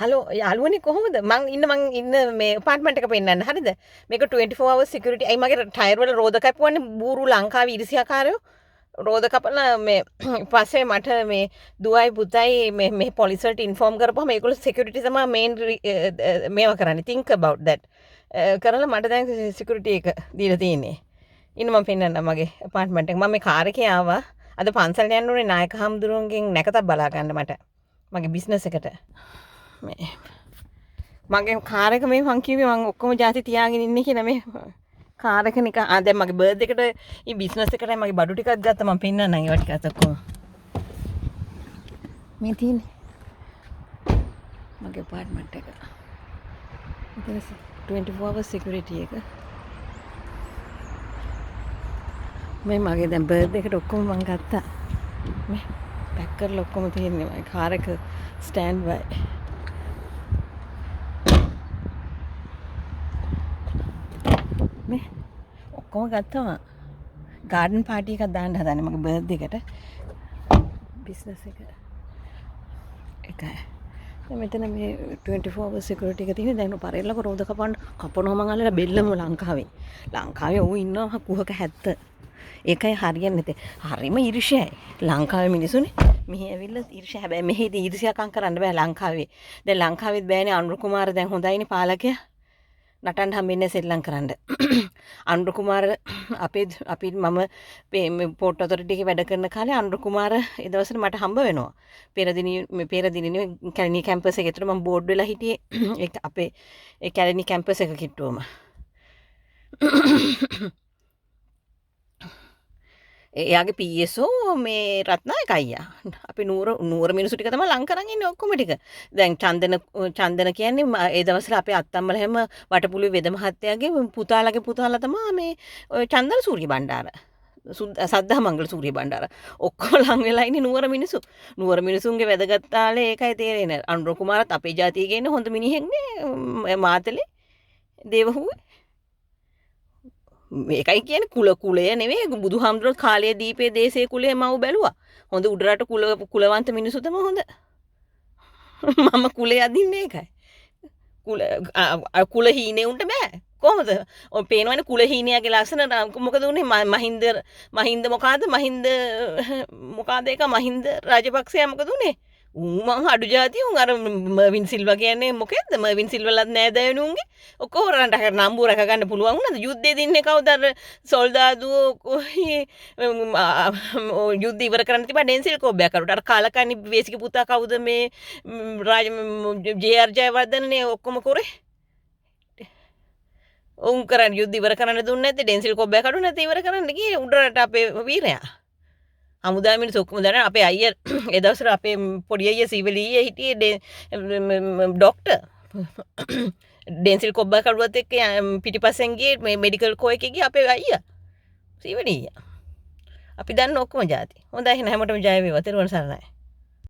Hello යාළුවනේ කොහොමද? මං ඉන්න මේ අපාර්ට්මන්ට් එක පෙන්නන්න. හරිද? මේක 24 hours security. අයි මගේ ටයර් වල රෝද කැපුවන්නේ බූරු ලංකාවේ ඉරිසියාකාරයෝ. රෝද කපලා මේ පස්සේ මට මේ දුවයි පුතයි මේ පොලිස් වලට ඉන්ෆෝම් කරපුවම මේගොල්ලෝ security තමයි මේන් මේවා කරන්නේ. think about that. කරලා මට දැන් security එක දීලා තියෙන්නේ. ඉන්න මම පෙන්නන්න මගේ අපාර්ට්මන්ට් එක. මම මේ කාර් එකේ ආවා. අද පන්සල් යන්න ඕනේ නායක හම්දුරුවන්ගෙන් නැකතක් බලා ගන්න මට. මගේ බිස්නස් එකට. මේ මගේ කාර් එක මේ මං කිව්වේ මං ඔක්කොම ಜಾති තියාගෙන ඉන්නේ කියලා මේ කාර් එක නිකන් දැන් මගේ බර්ත්ඩේ එකට ඊ බිස්නස් එකටයි මගේ බඩු ටිකක් ගත්තා මම පෙන්නන්නම් ඒවා ටිකත් ඔක්කොම මේ තියෙන්නේ මගේ අපාර්ට්මන්ට් එක. මෙතන 24 hours security එක. මේ මගේ දැන් බර්ත්ඩේ එකට ඔක්කොම මං ගත්තා. මේ පැක් කරලා ඔක්කොම තියෙන්නේ මගේ කාර් එක ස්ටෑන්ඩ් බයි. මේ ඔක්කොම ගත්තම ගාඩන් පාටි එකක් දාන්න හදන්නේ මගේ බර්ත්ඩේ එකට බිස්නස් එක එකයි. දැන් මෙතන මේ 24 hours security එක තියෙන දැන් පරෙල්ලක රෝද කපනවා මං අල්ලලා බෙල්ලම ලංකාවේ ඌ ඉන්නවා කුහක 70. ඒකයි හරියන්නේ නැතේ. හරිම ඊර්ෂ්‍යයි. ලංකාවේ මිනිසුනේ මෙහි ඇවිල්ලා ඊර්ෂ්‍ය හැබැයි මෙහෙදී ඊර්ෂ්‍යාකම් කරන්න බෑ ලංකාවේ. දැන් ලංකාවෙත් බෑනේ අනුර කුමාර දැන් හොඳයිනේ පාලකයා. නටන්න හම්බෙන්නේ සෙල්ලම් කරන්න. අනුර කුමාර අපි මම පෝට් ඔතොරිටි එකේ වැඩ කරන කාලේ අනුර කුමාර ඒ දවස්වල මට හම්බ වෙනවා. පෙරදිනේ කැලණි කැම්පස් එකේ. ඒතර මම බෝඩ් වෙලා හිටියේ ඒක අපේ ඒ කැලණි කැම්පස් එක කිට්ටුවම. එයාගේ PSO මේ රත්නායක අයියා. අපි නූර මිනිස්සු ටික තමයි ලං කරන් ඉන්නේ ඔක්කොම ටික. දැන් චන්දන කියන්නේ ඒ දවස්වල අපේ අත්තම්මල හැම වටපුලුවේ වෙද මහත්තයාගේ පුතාලා තමයි මේ ඔය චන්දන සූරිය බණ්ඩාර. සද්ධා මංගල සූරිය බණ්ඩාර. ඔක්කොම ලං වෙලා ඉන්නේ නූර මිනිස්සු. නූර මිනිසුන්ගේ වැදගත් තාලේ ඒකයි තේරෙන්නේ. අනුර කුමාරත් අපේ ජාතියේ ඉන්න හොඳ මිනිහෙක්නේ මාතලේ දේවහුවේ. මේකයි කියන්නේ කුලය නෙවෙයි බුදුහාමුදුරුවෝ කාලයේ දීපේ දේශේ කුලයේ මව් බැලුවා. හොඳ උඩරට කුලවන්ත මිනිස්සු තමයි හොඳ. මම කුලේ අදින්නේ ඒකයි. කුල හීනේ උන්ට බෑ. කොහොමද? ඔය පේනවනේ කුල හීනයාගේ ලක්ෂණ මොකද උනේ මහින්ද මොකාද ඒක මහින්ද රාජපක්ෂයා මොකද උනේ? මං අඩු ජාතිය උන් අර මර්වින් සිල්වා කියන්නේ මොකෙද්ද මර්වින් සිල්වලත් නෑදෑයනු උන්ගේ ඔක්කොම රට නම්බු රැක ගන්න පුළුවන් වුණාද යුද්ධේ දින්නේ කවුද අර සොල්දාදුවෝ යුද්ධ ඉවර කරන්න තිබා ඩෙන්සිල් කොබ්බයක් කරුට අර කාලකන්ණි වේසික පුතා කවුද මේ රාජ ජේ.ආර්. ජයවර්ධනනේ ඔක්කොම කරේ උන් කරන් යුද්ධ ඉවර කරන්න දුන්නේ නැත්තේ ඩෙන්සිල් කොබ්බයක් කරුට නැත්නම් ඉවර කරන්න ගියේ උඩරට අපේ වීරයා හමුදා මිනිස්සු ඔක්කොම දන්න අපේ අයියා ඒ දවස්වල අපේ පොඩි අයියා සීවලි ඊයේ හිටියේ ඩොක්ටර් ඩෙන්සිල් කොබ්බා කරුවත් එක්ක පිටිපස්සෙන් ගියේ මේ මෙඩිකල් කෝ එකේ ගියේ අපේ අයියා සීවලි ඊයා අපි දන්න ඔක්කොම જાති හොඳයි එහෙනම් හැමෝටම ජය වේවා තෙරුවන් සරණයි